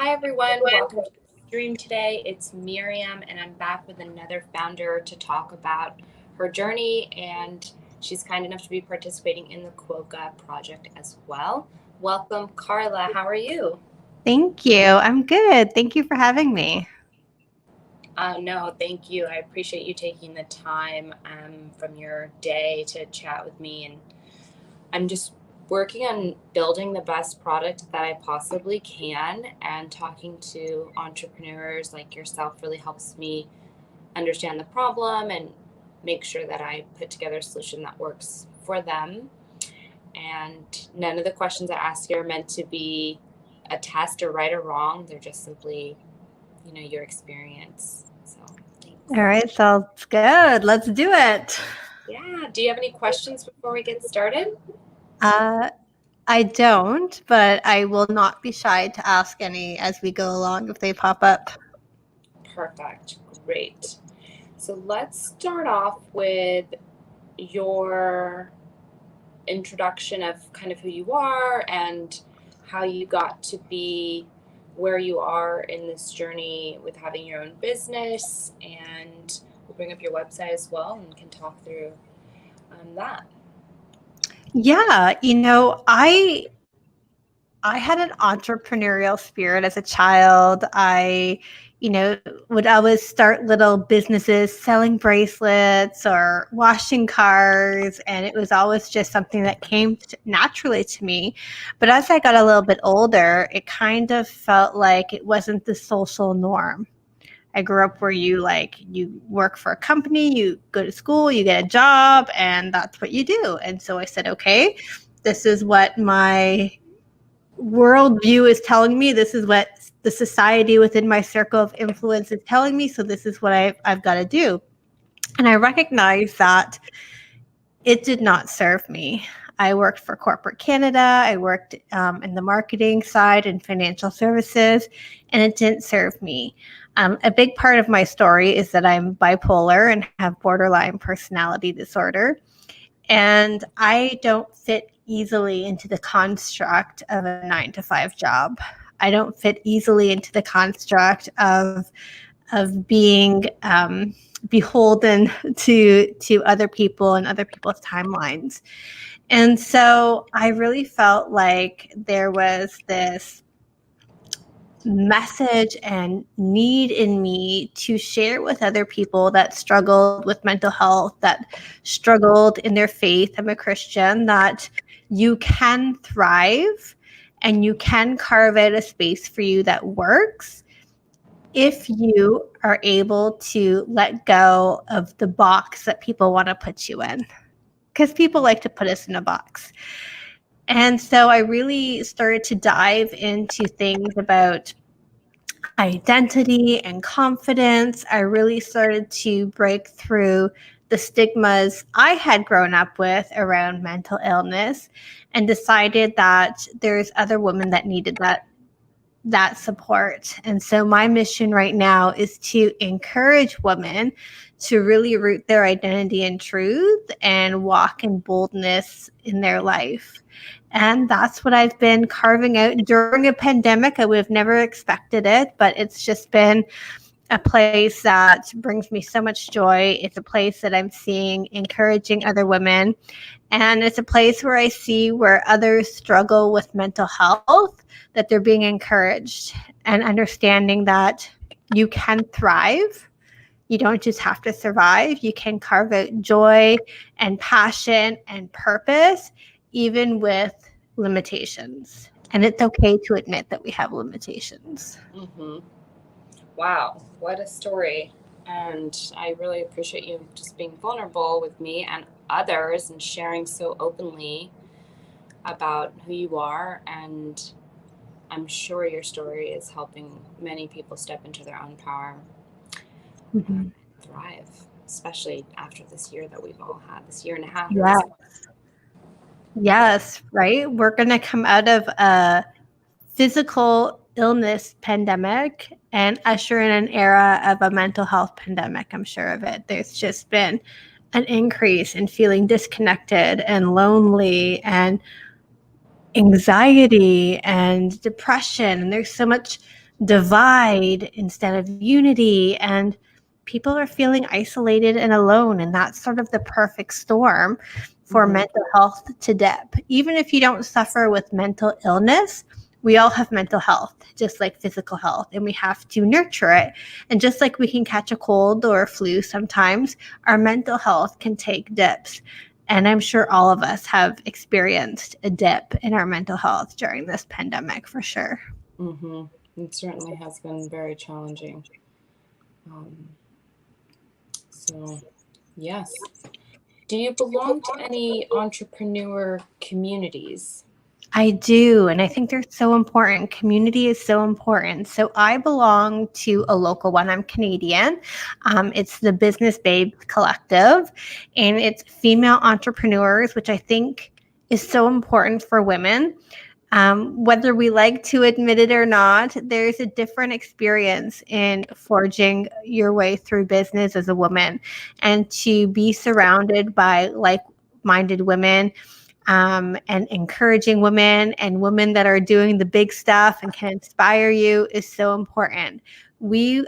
Hi everyone, welcome to the stream today. It's Miriam and I'm back with another founder to talk about her journey, and she's kind enough to be participating in the QUOKA project as well. Welcome, Carla. How are you? Thank you. I'm good. Thank you for having me. No, thank you. I appreciate you taking the time from your day to chat with me, and I'm just working on building the best product that I possibly can, and talking to entrepreneurs like yourself really helps me understand the problem and make sure that I put together a solution that works for them. And none of the questions I ask you are meant to be a test or right or wrong. They're just simply, your experience. So thanks. All right, sounds good. Let's do it. Yeah. Do you have any questions before we get started? I don't, but I will not be shy to ask any as we go along if they pop up. Perfect. Great. So let's start off with your introduction of kind of who you are and how you got to be where you are in this journey with having your own business. And we'll bring up your website as well and can talk through that. Yeah, I had an entrepreneurial spirit as a child. I would always start little businesses selling bracelets or washing cars. And it was always just something that came naturally to me. But as I got a little bit older, it kind of felt like it wasn't the social norm. I grew up where you work for a company, you go to school, you get a job, and that's what you do. And so I said, okay, this is what my worldview is telling me. This is what the society within my circle of influence is telling me. So this is what I've got to do. And I recognize that it did not serve me. I worked for corporate Canada. I worked in the marketing side and financial services, and it didn't serve me. A big part of my story is that I'm bipolar and have borderline personality disorder. And I don't fit easily into the construct of a 9-to-5 job. I don't fit easily into the construct of being beholden to other people and other people's timelines. And so I really felt like there was this message and need in me to share with other people that struggled with mental health, that struggled in their faith. I'm a Christian, that you can thrive and you can carve out a space for you that works if you are able to let go of the box that people want to put you in. Because people like to put us in a box. And so I really started to dive into things about identity and confidence. I really started to break through the stigmas I had grown up with around mental illness, and decided that there's other women that needed that support. And so my mission right now is to encourage women to really root their identity in truth and walk in boldness in their life. And that's what I've been carving out during a pandemic. I would have never expected it, but it's just been a place that brings me so much joy. It's a place that I'm seeing encouraging other women. And it's a place where I see where others struggle with mental health, that they're being encouraged, and understanding that you can thrive. You don't just have to survive. You can carve out joy and passion and purpose, even with limitations. And it's okay to admit that we have limitations. Mm-hmm. Wow, what a story. And I really appreciate you just being vulnerable with me and others and sharing so openly about who you are. And I'm sure your story is helping many people step into their own power and thrive, especially after this year that we've all had, this year and a half. Yeah. Yes, right. We're going to come out of a physical illness pandemic and usher in an era of a mental health pandemic. I'm sure of it. There's just been an increase in feeling disconnected and lonely and anxiety and depression. And there's so much divide instead of unity, and people are feeling isolated and alone, and that's sort of the perfect storm for mental health to dip. Even if you don't suffer with mental illness, we all have mental health, just like physical health, and we have to nurture it. And just like we can catch a cold or a flu sometimes, our mental health can take dips. And I'm sure all of us have experienced a dip in our mental health during this pandemic for sure. It certainly has been very challenging. So, yes. Do you belong to any entrepreneur communities? I do, and I think they're so important. Community is so important. So I belong to a local one. I'm Canadian. It's the Business Babes Collective, and it's female entrepreneurs, which I think is so important for women. Whether we like to admit it or not, there's a different experience in forging your way through business as a woman, and to be surrounded by like-minded women, and encouraging women and women that are doing the big stuff and can inspire you is so important.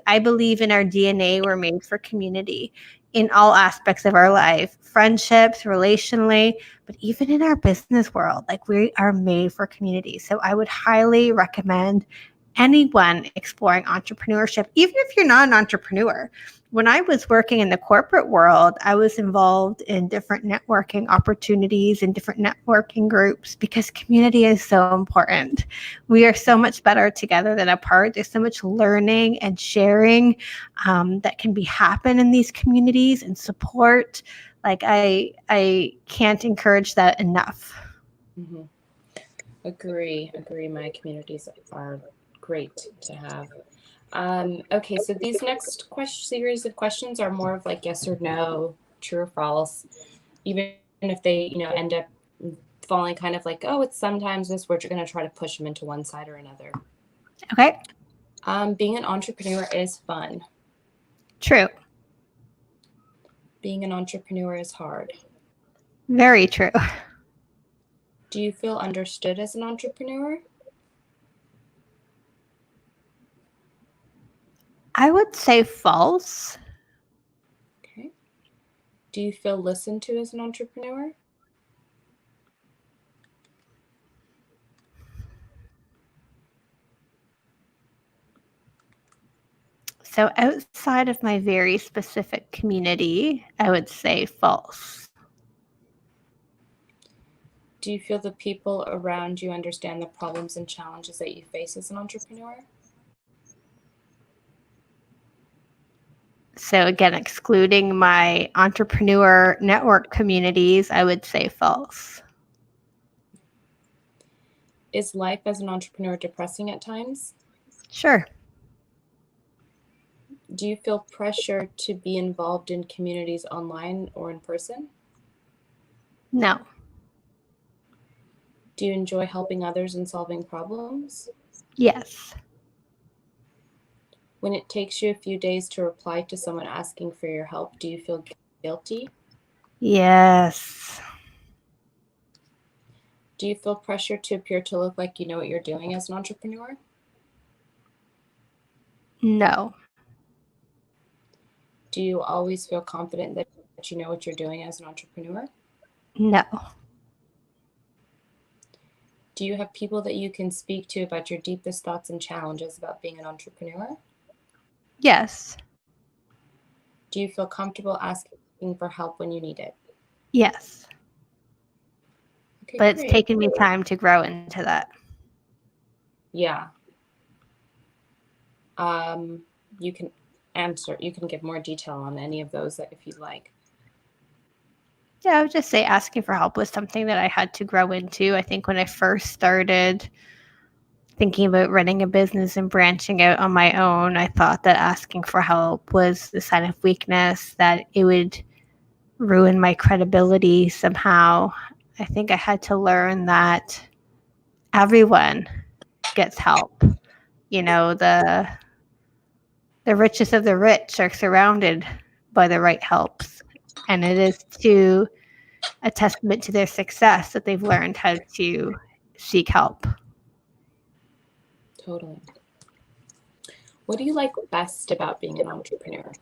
I believe in our DNA, we're made for community in all aspects of our life, friendships, relationally, but even in our business world, like we are made for community. So I would highly recommend anyone exploring entrepreneurship, even if you're not an entrepreneur. When I was working in the corporate world, I was involved in different networking opportunities and different networking groups because community is so important. We are so much better together than apart. There's so much learning and sharing that can happen in these communities, and support. Like I can't encourage that enough. Agree. My communities are great to have. Okay, so these next series of questions are more of like yes or no, true or false. Even if they, end up falling kind of like, oh, it's sometimes this, we're going to try to push them into one side or another. Okay. Being an entrepreneur is fun. True. Being an entrepreneur is hard. Very true. Do you feel understood as an entrepreneur? I would say false. Okay. Do you feel listened to as an entrepreneur? So outside of my very specific community, I would say false. Do you feel the people around you understand the problems and challenges that you face as an entrepreneur? So again, excluding my entrepreneur network communities, I would say false. Is life as an entrepreneur depressing at times? Sure. Do you feel pressure to be involved in communities online or in person? No. Do you enjoy helping others and solving problems? Yes. When it takes you a few days to reply to someone asking for your help, do you feel guilty? Yes. Do you feel pressure to appear to look like you know what you're doing as an entrepreneur? No. Do you always feel confident that you know what you're doing as an entrepreneur? No. Do you have people that you can speak to about your deepest thoughts and challenges about being an entrepreneur? Yes. Do you feel comfortable asking for help when you need it? Yes. Okay, but great. It's taken me time to grow into that. Yeah. You can give more detail on any of those if you'd like. Yeah, I would just say asking for help was something that I had to grow into. I think when I first started thinking about running a business and branching out on my own, I thought that asking for help was the sign of weakness, that it would ruin my credibility somehow. I think I had to learn that everyone gets help. The richest of the rich are surrounded by the right helps. And it is to a testament to their success that they've learned how to seek help. Totally. What do you like best about being an entrepreneur?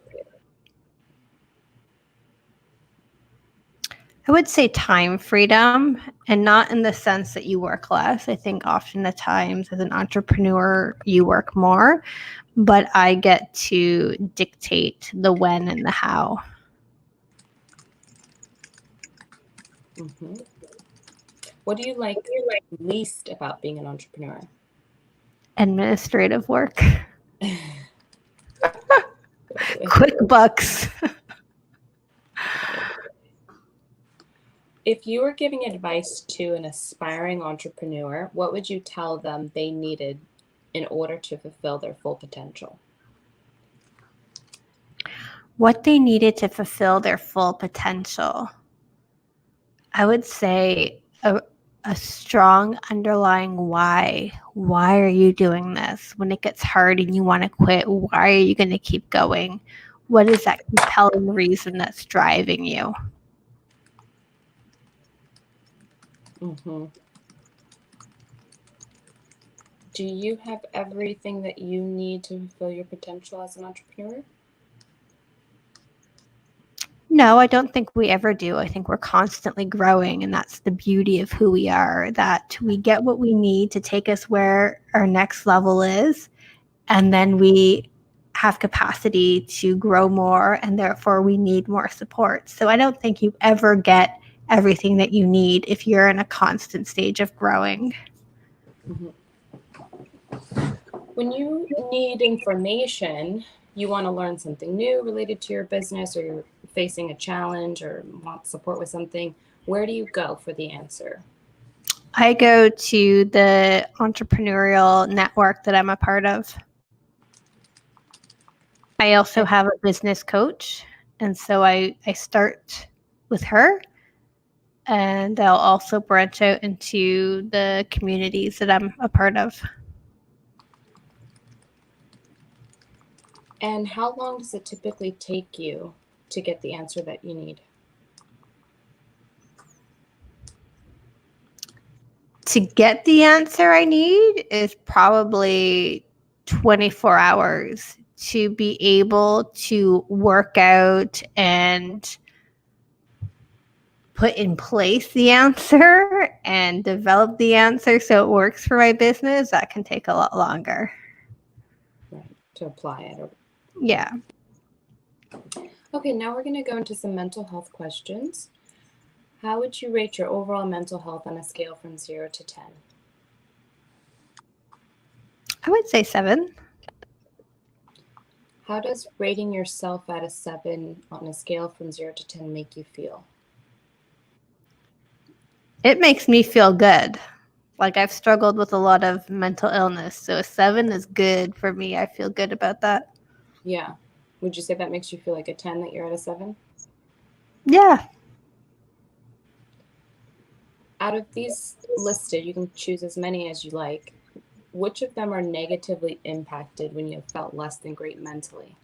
I would say time freedom, and not in the sense that you work less. I think often at times as an entrepreneur, you work more, but I get to dictate the when and the how. Mm-hmm. What do you like least about being an entrepreneur? Administrative work. Totally. QuickBooks. Right. If you were giving advice to an aspiring entrepreneur, what would you tell them they needed in order to fulfill their full potential? What they needed to fulfill their full potential. I would say a strong underlying why. Why are you doing this? When it gets hard and you want to quit, why are you going to keep going? What is that compelling reason that's driving you? Mm-hmm. Do you have everything that you need to fulfill your potential as an entrepreneur? No, I don't think we ever do. I think we're constantly growing, and that's the beauty of who we are, that we get what we need to take us where our next level is, and then we have capacity to grow more, and therefore we need more support. So I don't think you ever get everything that you need if you're in a constant stage of growing. Mm-hmm. When you need information, you want to learn something new related to your business, or you're facing a challenge or want support with something, where do you go for the answer? I go to the entrepreneurial network that I'm a part of. I also have a business coach, and so I start with her, and I'll also branch out into the communities that I'm a part of. And how long does it typically take you to get the answer that you need? To get the answer I need is probably 24 hours to be able to work out and put in place the answer and develop the answer so it works for my business. That can take a lot longer. Right, to apply it. Yeah. Okay, now we're going to go into some mental health questions. How would you rate your overall mental health on a scale from 0 to 10? I would say 7. How does rating yourself at a 7 on a scale from 0 to 10 make you feel? It makes me feel good. Like, I've struggled with a lot of mental illness, so a 7 is good for me. I feel good about that. Yeah. Would you say that makes you feel like a 10 that you're at a 7? Yeah. Out of these listed, you can choose as many as you like. Which of them are negatively impacted when you have felt less than great mentally?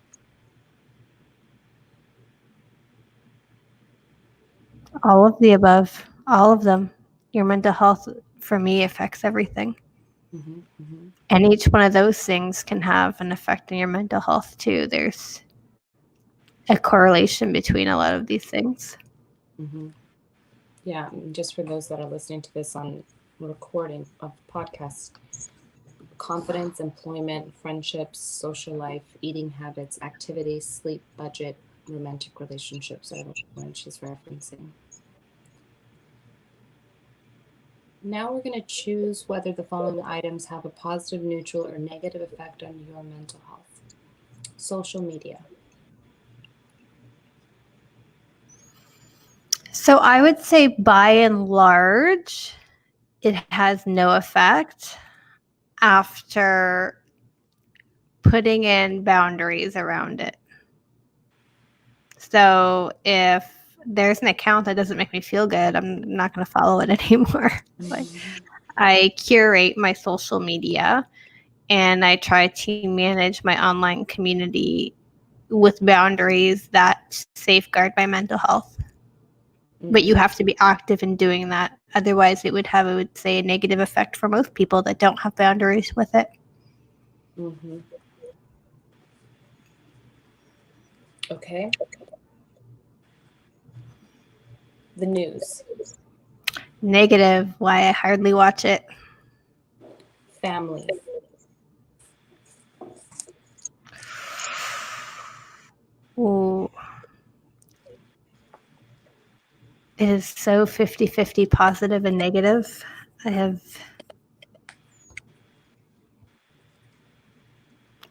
All of the above. All of them. Your mental health, for me, affects everything. Mm-hmm, mm-hmm. And each one of those things can have an effect on your mental health, too. There's a correlation between a lot of these things. Mm-hmm. Yeah, just for those that are listening to this on recording of podcasts, confidence, employment, friendships, social life, eating habits, activities, sleep, budget, romantic relationships are the ones she's referencing. Now we're going to choose whether the following items have a positive, neutral, or negative effect on your mental health. Social media. So I would say by and large, it has no effect after putting in boundaries around it. So if there's an account that doesn't make me feel good, I'm not going to follow it anymore. Like, I curate my social media and I try to manage my online community with boundaries that safeguard my mental health. Mm-hmm. But you have to be active in doing that. Otherwise, it would have, I would say, a negative effect for most people that don't have boundaries with it. Mm-hmm. Okay. The news. Negative. Why I hardly watch it. Family. Ooh. It is so 50-50 positive and negative.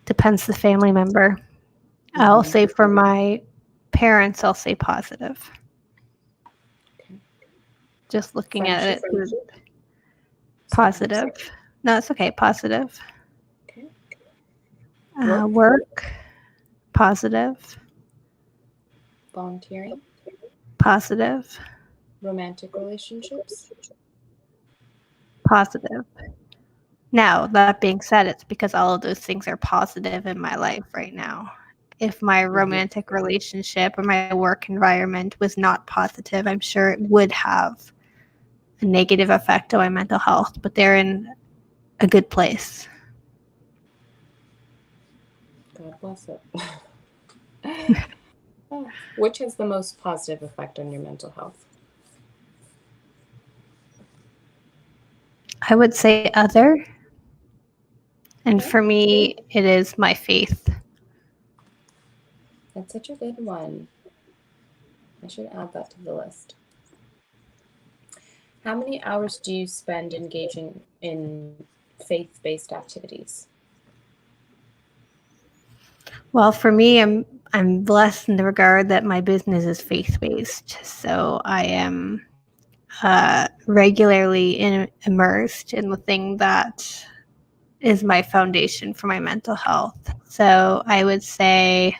Depends the family member. I'll say for my parents, I'll say positive. Okay. Just looking at it, Positive. positive. No, it's okay. Positive. Okay. Work, positive. Volunteering. Positive. Romantic relationships. Positive. Now, that being said, it's because all of those things are positive in my life right now. If my romantic relationship or my work environment was not positive, I'm sure it would have a negative effect on my mental health, but they're in a good place. God bless it. Which has the most positive effect on your mental health? I would say other. And for me, it is my faith. That's such a good one. I should add that to the list. How many hours do you spend engaging in faith-based activities? Well, for me, I'm blessed in the regard that my business is faith-based. So I am regularly immersed in the thing that is my foundation for my mental health. So I would say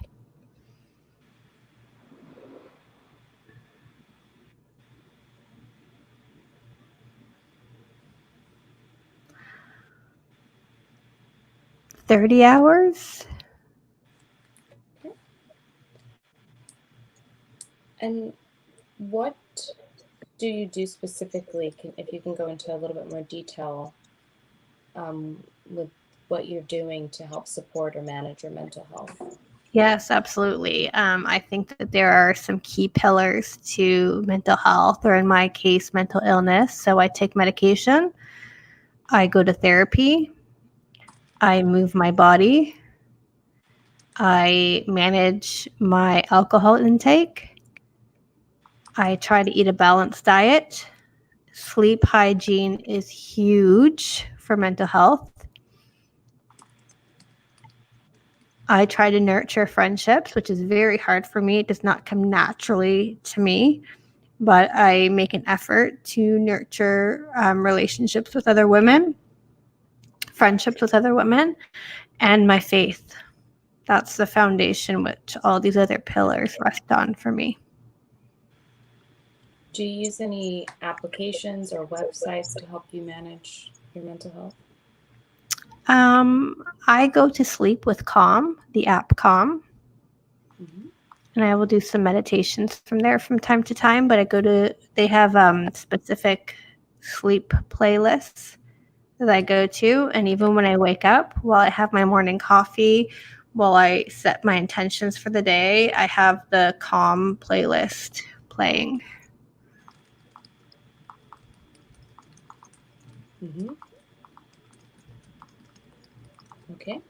30 hours. Okay. And what do you do specifically? If you can go into a little bit more detail with what you're doing to help support or manage your mental health. Yes, absolutely. I think that there are some key pillars to mental health, or in my case, mental illness. So I take medication, I go to therapy, I move my body, I manage my alcohol intake, I try to eat a balanced diet. Sleep hygiene is huge for mental health. I try to nurture friendships, which is very hard for me. It does not come naturally to me, but I make an effort to nurture relationships with other women, friendships with other women, and my faith. That's the foundation which all these other pillars rest on for me. Do you use any applications or websites to help you manage your mental health? I go to sleep with Calm, the app Calm, Mm-hmm. and I will do some meditations from there from time to time. But they have specific sleep playlists that I go to, and even when I wake up, while I have my morning coffee, while I set my intentions for the day, I have the Calm playlist playing. Mm-hmm. Okay.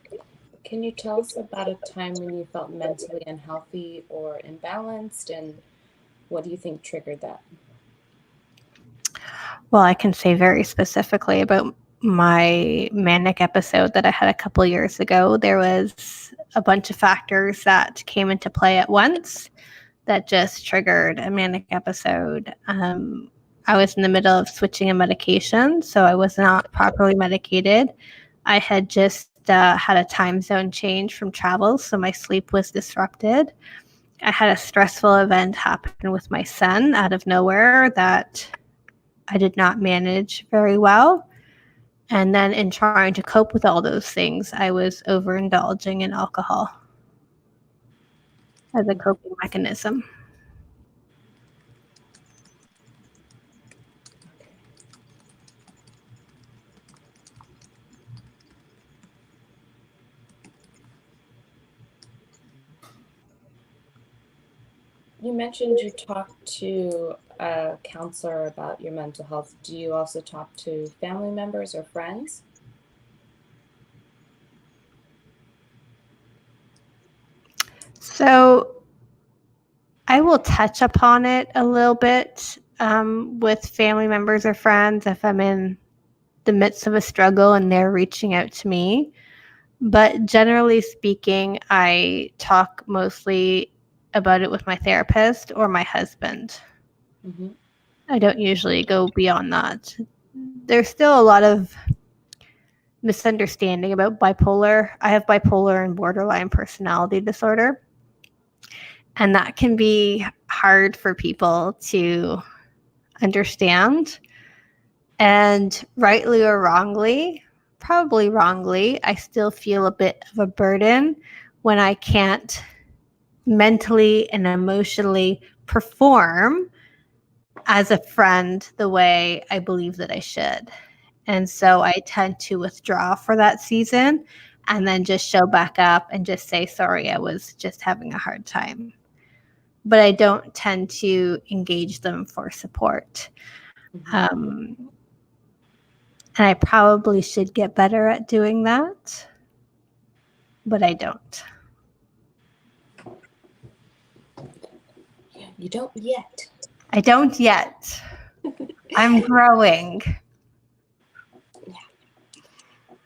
Can you tell us about a time when you felt mentally unhealthy or imbalanced, and what do you think triggered that? Well, I can say very specifically about my manic episode that I had a couple years ago. There was a bunch of factors that came into play at once that just triggered a manic episode. I was in the middle of switching a medication, so I was not properly medicated. I had just had a time zone change from travel, so my sleep was disrupted. I had a stressful event happen with my son out of nowhere that I did not manage very well. And then in trying to cope with all those things, I was overindulging in alcohol as a coping mechanism. You mentioned you talked to a counselor about your mental health. Do you also talk to family members or friends? So I will touch upon it a little bit with family members or friends if I'm in the midst of a struggle and they're reaching out to me. But generally speaking, I talk mostly about it with my therapist or my husband. Mm-hmm. I don't usually go beyond that. There's still a lot of misunderstanding about bipolar. I have bipolar and borderline personality disorder. And that can be hard for people to understand. And rightly or wrongly, probably wrongly, I still feel a bit of a burden when I can't mentally and emotionally perform as a friend the way I believe that I should. And so I tend to withdraw for that season and then just show back up and just say, sorry, I was just having a hard time. But I don't tend to engage them for support. And I probably should get better at doing that, but I don't. You don't yet. I don't yet. I'm growing.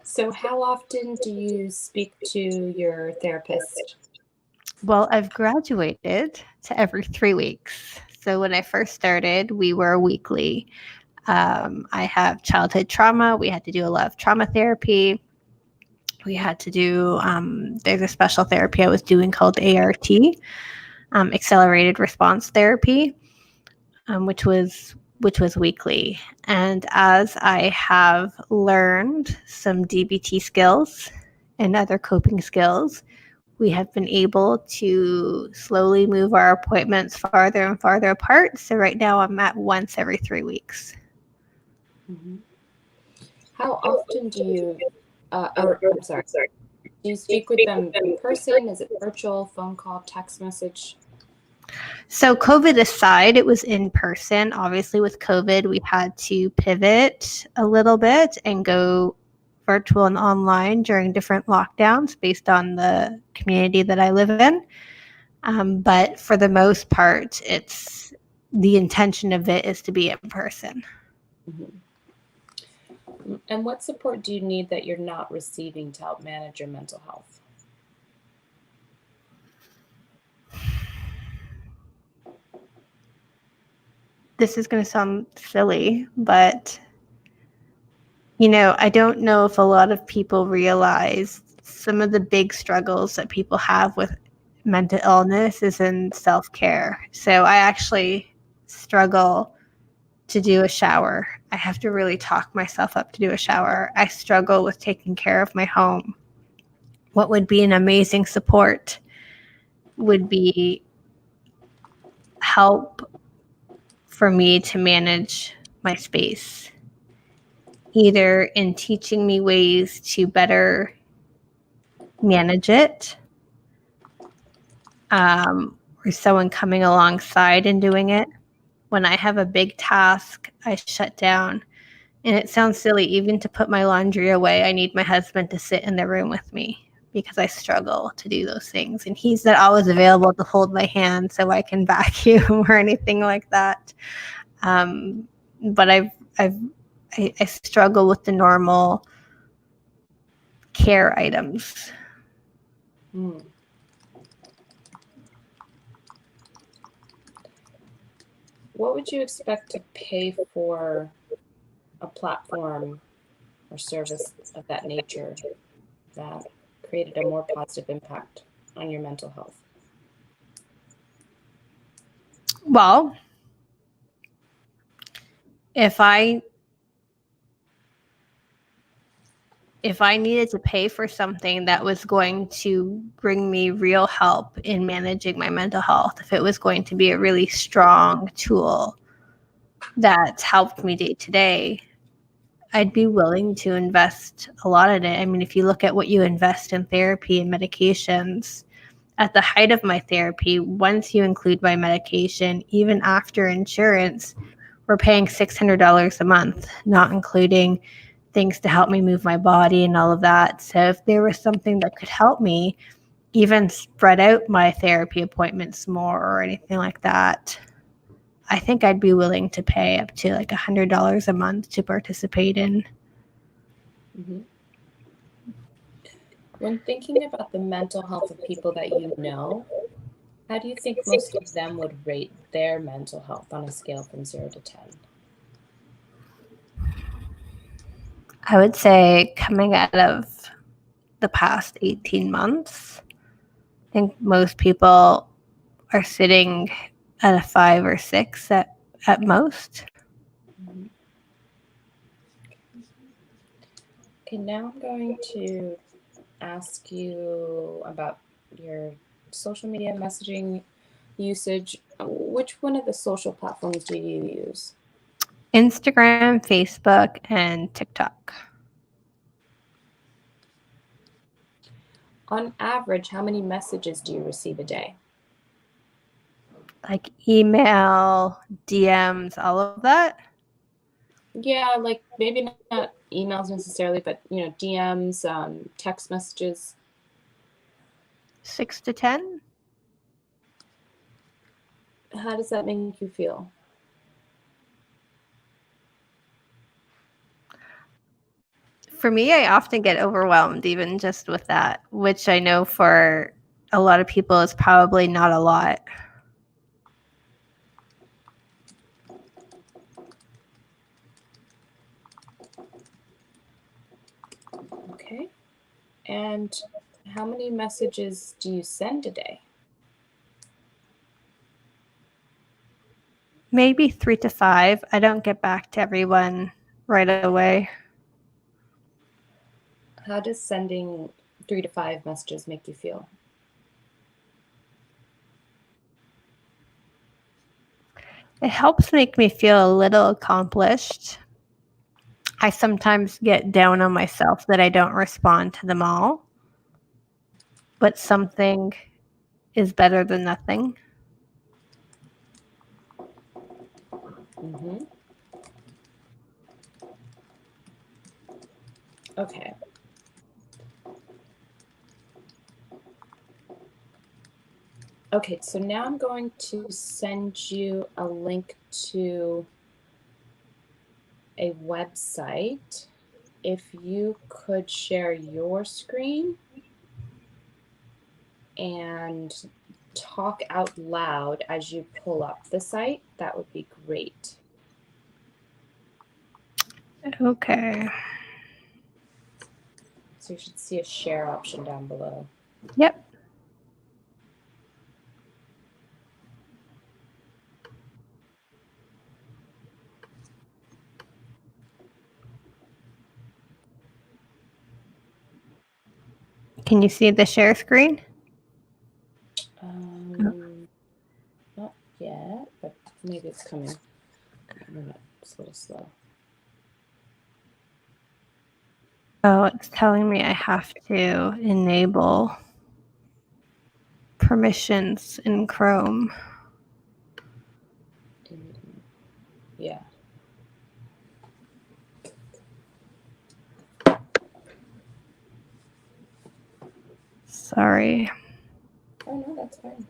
So how often do you speak to your therapist? Well, I've graduated to every 3 weeks. So when I first started, we were weekly. I have childhood trauma. We had to do a lot of trauma therapy. We had to do, there's a special therapy I was doing called ART, accelerated response therapy, which was weekly. And as I have learned some DBT skills and other coping skills, we have been able to slowly move our appointments farther and farther apart. So right now I'm at once every 3 weeks. Mm-hmm. How often do you, I'm sorry, do you speak with them in person? Is it virtual, phone call, text message? So COVID aside, it was in person. Obviously with COVID, we had to pivot a little bit and go virtual and online during different lockdowns based on the community that I live in. But for the most part, it's the intention of it is to be in person. Mm-hmm. And what support do you need that you're not receiving to help manage your mental health? This is going to sound silly, but I don't know if a lot of people realize some of the big struggles that people have with mental illness is in self-care. So I actually struggle to do a shower. I have to really talk myself up to do a shower. I struggle with taking care of my home. What would be an amazing support would be help for me to manage my space, either in teaching me ways to better manage it, or someone coming alongside and doing it. When I have a big task, I shut down. And it sounds silly, even to put my laundry away, I need my husband to sit in the room with me because I struggle to do those things. And he's not always available to hold my hand so I can vacuum or anything like that. But I struggle with the normal care items. Mm. What would you expect to pay for a platform or service of that nature that created a more positive impact on your mental health? Well, if I needed to pay for something that was going to bring me real help in managing my mental health, if it was going to be a really strong tool that's helped me day to day, I'd be willing to invest a lot in it. I mean, if you look at what you invest in therapy and medications, at the height of my therapy, once you include my medication, even after insurance, we're paying $600 a month, not including things to help me move my body and all of that. So if there was something that could help me even spread out my therapy appointments more or anything like that, I think I'd be willing to pay up to like $100 a month to participate in. Mm-hmm. When thinking about the mental health of people that you know, how do you think most of them would rate their mental health on a scale from 0 to 10? I would say coming out of the past 18 months, I think most people are sitting at a 5 or 6 at most. Mm-hmm. Okay, now I'm going to ask you about your social media messaging usage. Which one of the social platforms do you use? Instagram, Facebook, and TikTok. On average, how many messages do you receive a day? Like email, DMs, all of that. Yeah, like maybe not emails necessarily, but DMs, text messages. 6 to 10. How does that make you feel? For me, I often get overwhelmed even just with that, which I know for a lot of people is probably not a lot. Okay. And how many messages do you send a day? Maybe 3 to 5. I don't get back to everyone right away. How does sending 3 to 5 messages make you feel? It helps make me feel a little accomplished. I sometimes get down on myself that I don't respond to them all, but something is better than nothing. Mm-hmm. Okay. Okay, so now I'm going to send you a link to a website. If you could share your screen and talk out loud as you pull up the site, that would be great. Okay. So you should see a share option down below. Yep. Can you see the share screen? Not yet, but maybe it's coming. Internet, it's a little slow. Oh, it's telling me I have to enable permissions in Chrome. Yeah. Sorry. Oh, no, that's fine.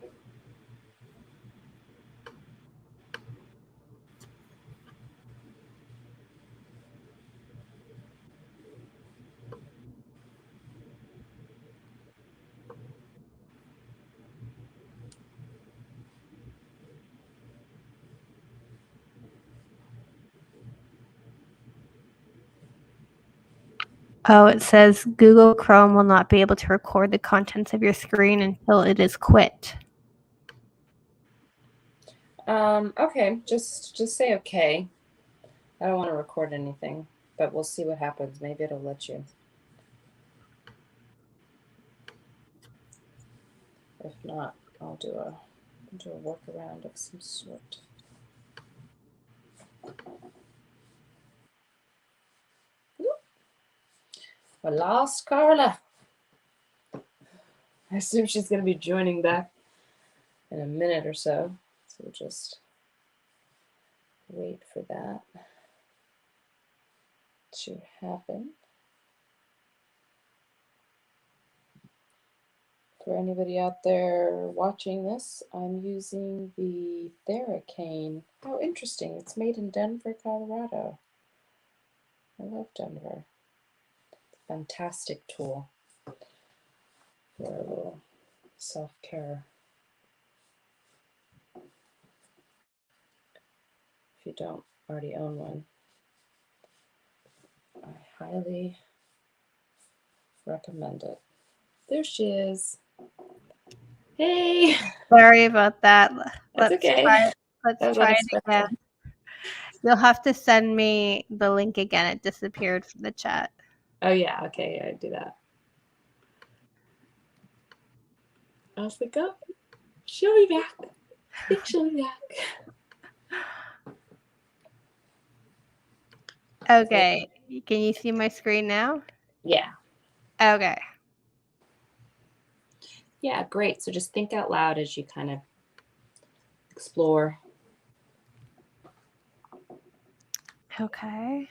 Oh, it says Google Chrome will not be able to record the contents of your screen until it is quit. Okay, just say okay. I don't want to record anything, but we'll see what happens. Maybe it'll let you. If not, I'll do a workaround of some sort. We lost Carla. I assume she's going to be joining back in a minute or so. So we'll just wait for that to happen. For anybody out there watching this, I'm using the TheraCane. How interesting. It's made in Denver, Colorado. I love Denver. Fantastic tool for a little self-care. If you don't already own one, I highly recommend it. There she is. Hey! Sorry about that. That's okay. Let's try it again. You'll have to send me the link again. It disappeared from the chat. Oh yeah, okay, I do that. I was like, oh, she'll be back. I think she'll be back. Okay, can you see my screen now? Yeah. Okay. Yeah, great. So just think out loud as you kind of explore. Okay.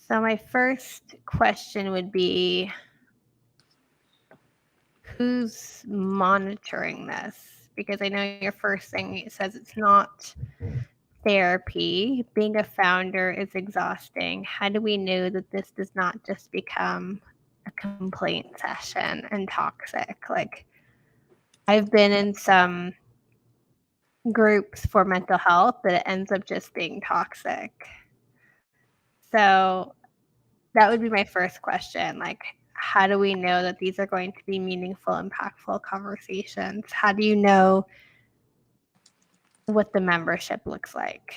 So my first question would be, who's monitoring this? Because I know your first thing, it says it's not therapy. Being a founder is exhausting. How do we know that this does not just become a complaint session and toxic? Like, I've been in some groups for mental health that it ends up just being toxic. So that would be my first question. Like, how do we know that these are going to be meaningful, impactful conversations? How do you know what the membership looks like?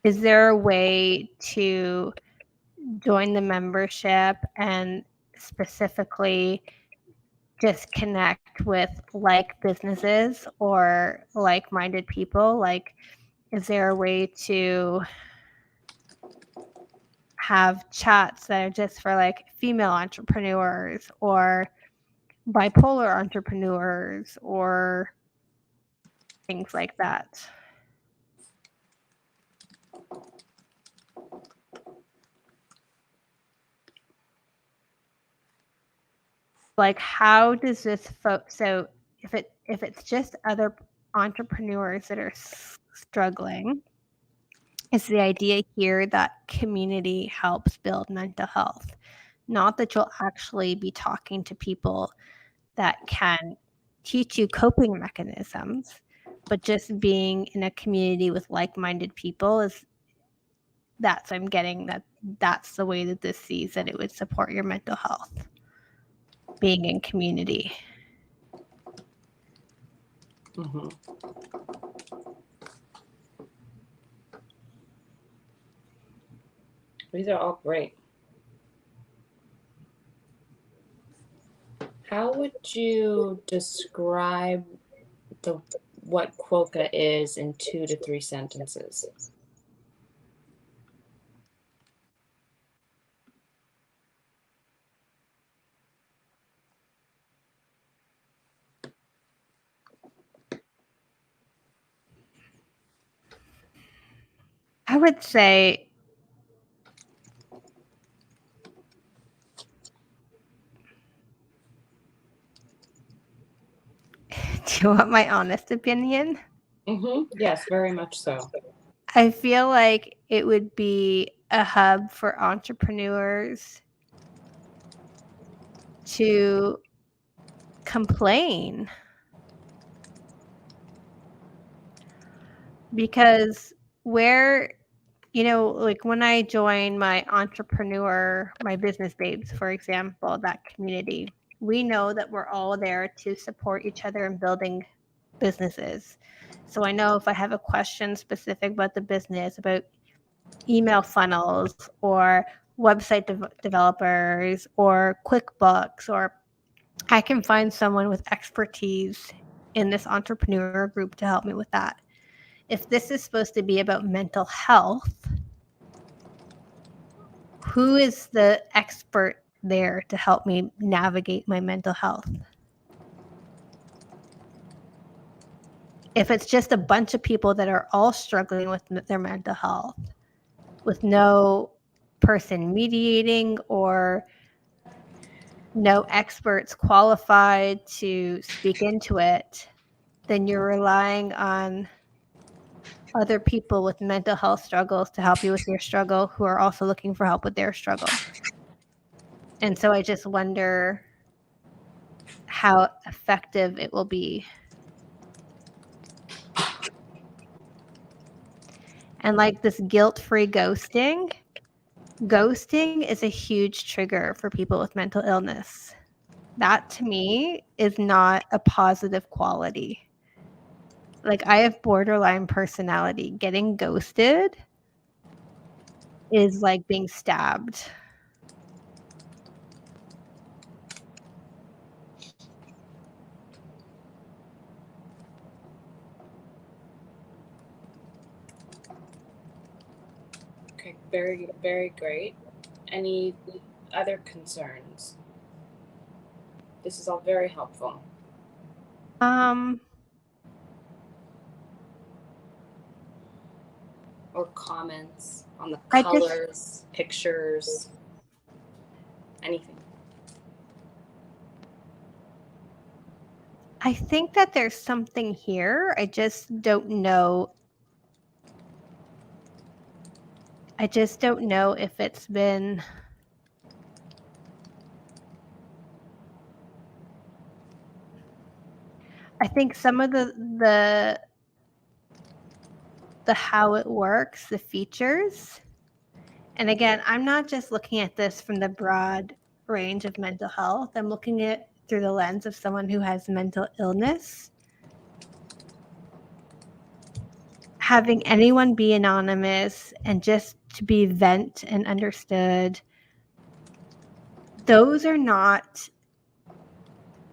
Is there a way to join the membership and specifically just connect with like businesses or like-minded people? Like, is there a way to have chats that are just for like female entrepreneurs or bipolar entrepreneurs or things like that? Like, how does this so if it's just other entrepreneurs that are struggling, is the idea here that community helps build mental health, not that you'll actually be talking to people that can teach you coping mechanisms, but just being in a community with like-minded people is I'm getting that's the way that this sees that it would support your mental health, being in community. Mm-hmm. These are all great. How would you describe what QUOKA is in 2 to 3 sentences? I would say do you want my honest opinion? Mm-hmm. Yes, very much so. I feel like it would be a hub for entrepreneurs to complain, because where, like when I join my business babes, for example, that community, we know that we're all there to support each other in building businesses. So I know if I have a question specific about the business, about email funnels or website developers or QuickBooks, or I can find someone with expertise in this entrepreneur group to help me with that. If this is supposed to be about mental health, who is the expert there to help me navigate my mental health? If it's just a bunch of people that are all struggling with their mental health, with no person mediating or no experts qualified to speak into it, then you're relying on other people with mental health struggles to help you with your struggle, who are also looking for help with their struggle. And so I just wonder how effective it will be. And like this guilt-free ghosting is a huge trigger for people with mental illness. That to me is not a positive quality. Like, I have borderline personality. Getting ghosted is like being stabbed. Okay, very, very great. Any other concerns? This is all very helpful. Or comments on the colors, pictures, anything. I think that there's something here. I just don't know. I just don't know if it's been. I think some of the how it works, the features. And again, I'm not just looking at this from the broad range of mental health. I'm looking at it through the lens of someone who has mental illness. Having anyone be anonymous and just to be vent and understood, those are not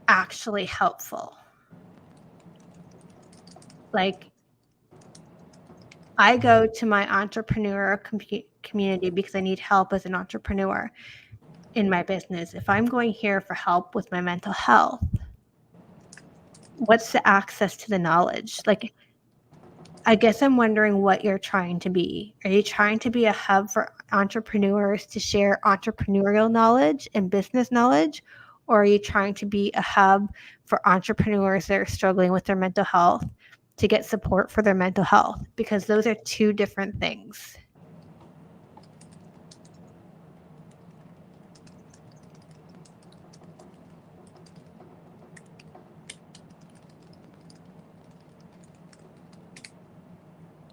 actually helpful. Like, I go to my entrepreneur community because I need help as an entrepreneur in my business. If I'm going here for help with my mental health, what's the access to the knowledge? Like, I guess I'm wondering what you're trying to be. Are you trying to be a hub for entrepreneurs to share entrepreneurial knowledge and business knowledge? Or are you trying to be a hub for entrepreneurs that are struggling with their mental health to get support for their mental health? Because those are two different things.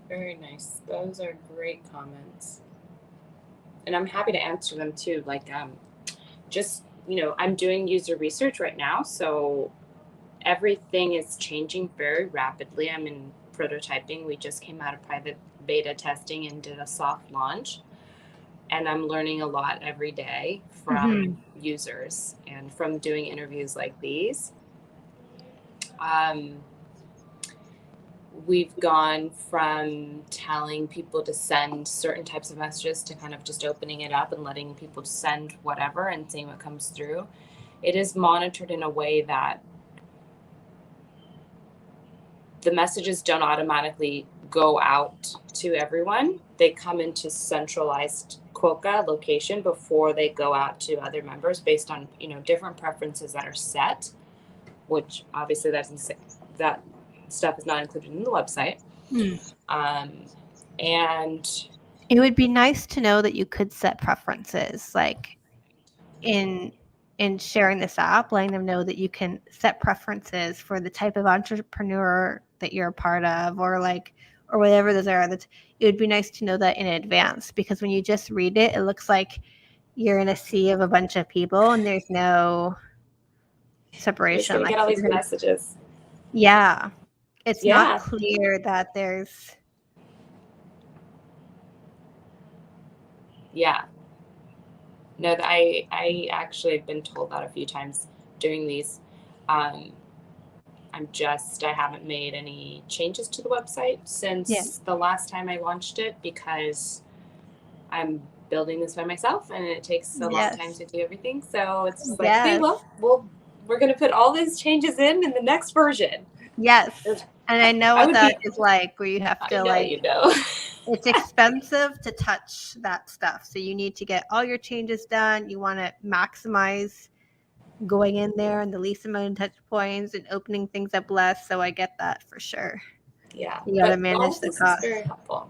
Very nice. Those are great comments. And I'm happy to answer them too. Like, just, I'm doing user research right now. So everything is changing very rapidly. I'm in prototyping. We just came out of private beta testing and did a soft launch. And I'm learning a lot every day from users and from doing interviews like these. We've gone from telling people to send certain types of messages to kind of just opening it up and letting people send whatever and seeing what comes through. It is monitored in a way that the messages don't automatically go out to everyone. They come into centralized QUOKA location before they go out to other members based on, different preferences that are set, which obviously that stuff is not included in the website. And it would be nice to know that you could set preferences, like in sharing this app, letting them know that you can set preferences for the type of entrepreneur that you're a part of, or whatever those are. That it would be nice to know that in advance, because when you just read it, it looks like you're in a sea of a bunch of people and there's no separation. Like, get all these messages. Yeah. It's not clear that there's Yeah. No, I actually have been told that a few times doing these. I haven't made any changes to the website since the last time I launched it because I'm building this by myself and it takes a long time to do everything. So it's just like, okay, well, we're going to put all these changes in the next version. Yes. And I know what that is like, where you have to it's expensive to touch that stuff. So you need to get all your changes done. You want to maximize going in there and the least amount of touch points and opening things up less. So I get that for sure. Yeah. You got to manage the cost. Is very helpful.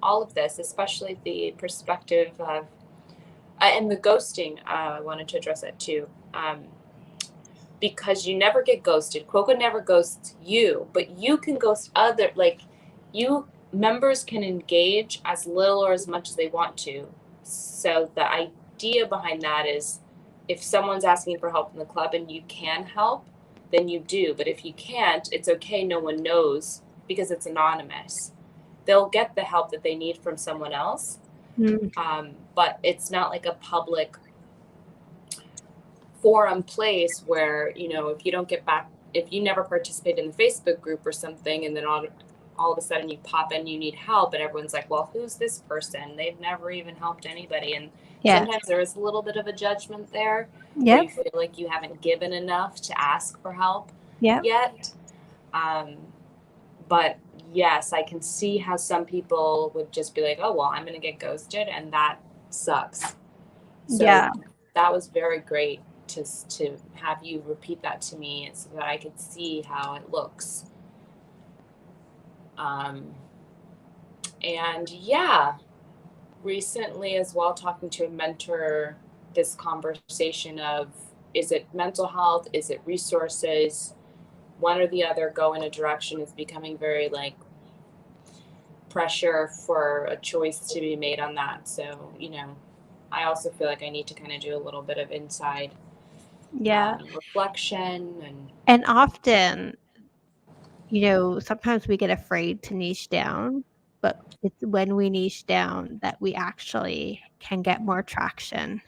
All of this, especially the perspective of, and the ghosting, I wanted to address that too. Because you never get ghosted. QUOKA never ghosts you, but you can ghost members can engage as little or as much as they want to. So the idea behind that is if someone's asking for help in the club and you can help, then you do. But if you can't, it's okay. No one knows because it's anonymous. They'll get the help that they need from someone else. But it's not like a public forum place where, if you don't get back, if you never participate in the Facebook group or something, and then all of a sudden you pop in, you need help, and everyone's like, well, who's this person? They've never even helped anybody. And sometimes there is a little bit of a judgment there where you feel like you haven't given enough to ask for help yet. But yes, I can see how some people would just be like, oh, well, I'm going to get ghosted, and that sucks. So that was very great to have you repeat that to me so that I could see how it looks. And recently as well, talking to a mentor, this conversation of, is it mental health? Is it resources? One or the other go in a direction is becoming very pressure for a choice to be made on that. So, I also feel like I need to kind of do a little bit of inside reflection. And often, sometimes we get afraid to niche down, but it's when we niche down that we actually can get more traction.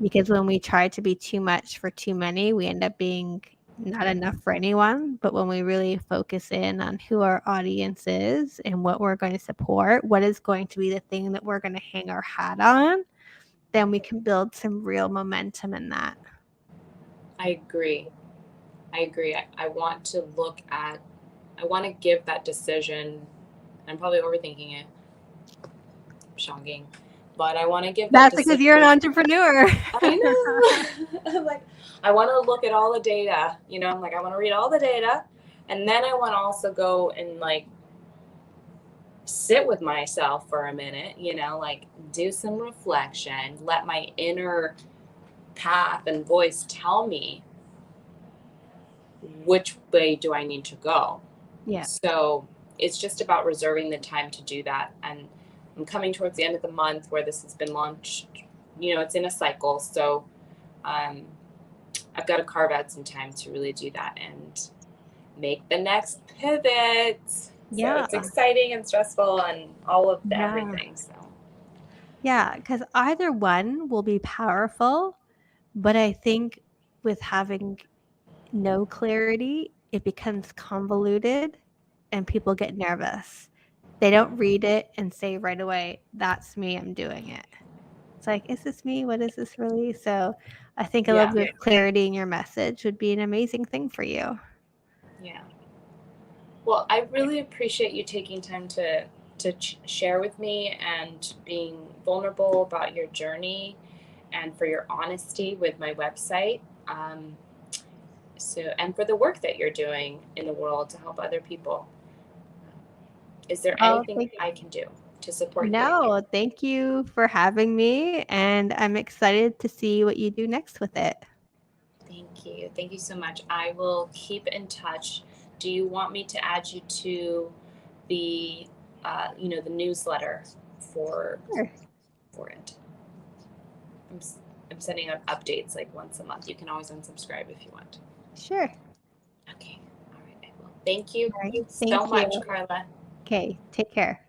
Because when we try to be too much for too many, we end up being not enough for anyone. But when we really focus in on who our audience is and what we're going to support, what is going to be the thing that we're going to hang our hat on, then we can build some real momentum in that. I agree. I want to give that decision. I'm probably overthinking it. Shocking. But I want to give that decision. That's because you're an entrepreneur. I know. I want to look at all the data. I want to read all the data. And then I want to also go and sit with myself for a minute, do some reflection, let my inner path and voice tell me which way do I need to go. So it's just about reserving the time to do that. And I'm coming towards the end of the month where this has been launched. It's in a cycle. So I've got to carve out some time to really do that and make the next pivot. So it's exciting and stressful and all of everything. So because either one will be powerful, but I think with having no clarity, it becomes convoluted and people get nervous. They don't read it and say right away, that's me, I'm doing it. It's like, is this me? What is this really? So I think a little bit of clarity in your message would be an amazing thing for you. Yeah. Well, I really appreciate you taking time to share with me and being vulnerable about your journey and for your honesty with my website. And for the work that you're doing in the world to help other people. Is there anything I can do to support you? No, thank you for having me, and I'm excited to see what you do next with it. Thank you. Thank you so much. I will keep in touch. Do you want me to add you to the, the newsletter for it? I'm sending out updates once a month. You can always unsubscribe if you want. Sure. Okay. All right. I will. Thank you so much, Carla. Okay. Take care.